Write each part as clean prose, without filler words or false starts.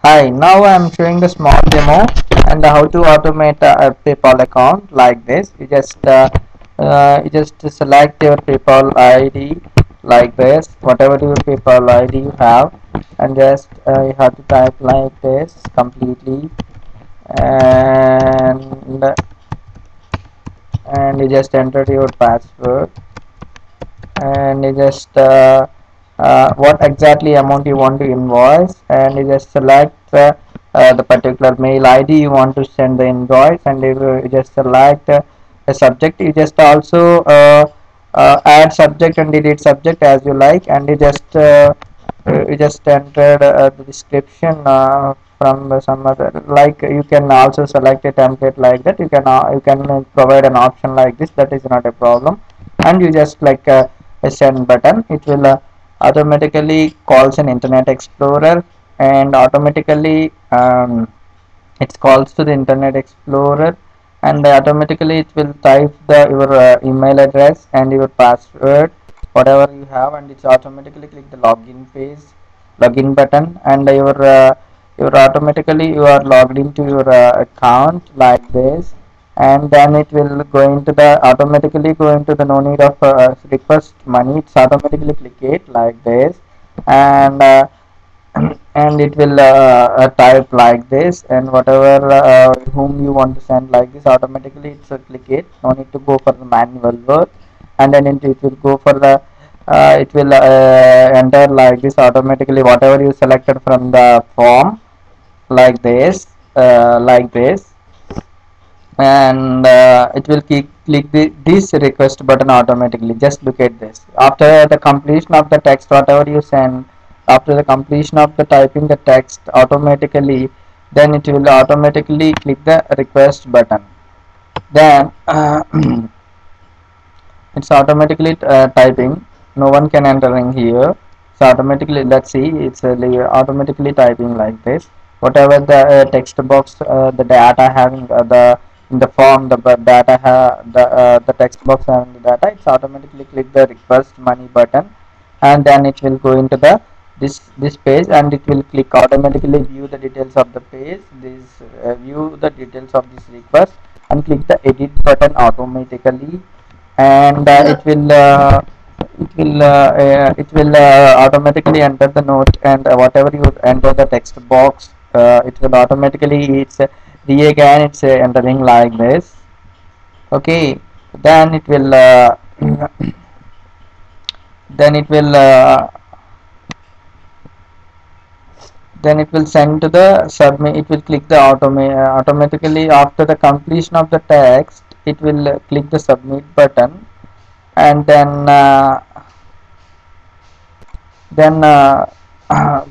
Hi, now I'm showing the small demo and how to automate a PayPal account like this. You just select your PayPal ID like this, whatever your PayPal ID you have, and just you have to type like this completely, and and you just enter your password, and you just what exactly amount you want to invoice, and you just select the particular mail ID you want to send the invoice, and you just select a subject. You just also add subject and delete subject as you like, and you just entered the description from some other, like you can also select a template like that. You can provide an option like this, that is not a problem. And you just like a send button. It will automatically calls an internet explorer, and automatically it calls to the internet explorer, and automatically it will type your email address and your password, whatever you have, and it's automatically click the login button, and your automatically you are logged into your account like this. And then it will go into the automatically go into the no need of request money. It's automatically click it like this, and and it will type like this, and whatever whom you want to send like this, automatically it's a click it, no need to go for the manual work. And then it will go for the it will enter like this automatically whatever you selected from the form like this, and it will click this request button automatically. Just look at this, after the completion of the text whatever you send, after the completion of the typing the text automatically, then it will automatically click the request button. Then it's automatically typing, no one can entering here. So automatically, let's see, it's automatically typing like this, whatever the text box, the data having the in the form, data the text box having the data, it's automatically click the request money button. And then it will go into the this page, and it will click automatically view the details of the page, this view the details of this request, and click the edit button automatically. And it will automatically enter the note, and whatever you enter the text box, it will automatically, it's again it's entering like this. Okay, then it will then it will then it will send to the submit. It will click the automatically after the completion of the text, it will click the submit button. And then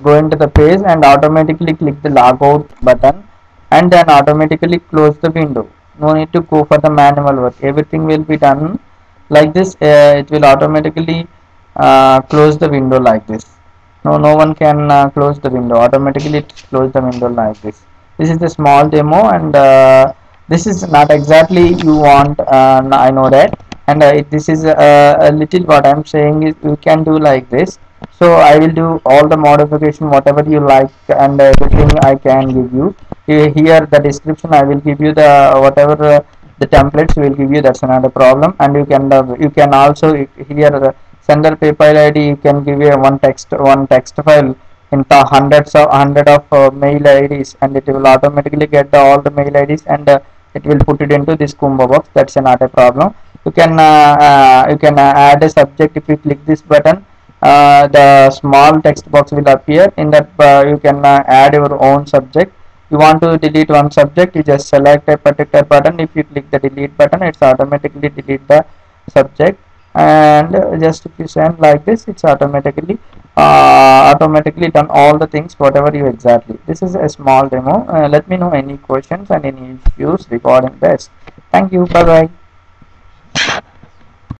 go into the page and automatically click the logout button, and then automatically close the window. No need to go for the manual work, everything will be done like this. It will automatically close the window like this. No one can close the window, automatically it close the window like this. This is the small demo, and this is not exactly you want, I know that. And this is a little, what I'm saying is you can do like this. So I will do all the modification whatever you like, and everything I can give you. Here the description I will give you the whatever the templates will give you, that's not a problem. And you can also here sender PayPal ID, you can give you one text file into hundred of mail IDs, and it will automatically get all the mail IDs, and it will put it into this combo box. That's not a problem. You can add a subject. If you click this button, the small text box will appear. In that you can add your own subject. You want to delete one subject, you just select a particular button. If you click the delete button, it's automatically delete the subject. And just if you send like this, it's automatically done all the things whatever you exactly. This is a small demo. Let me know any questions and any issues regarding this. Thank you. Bye bye.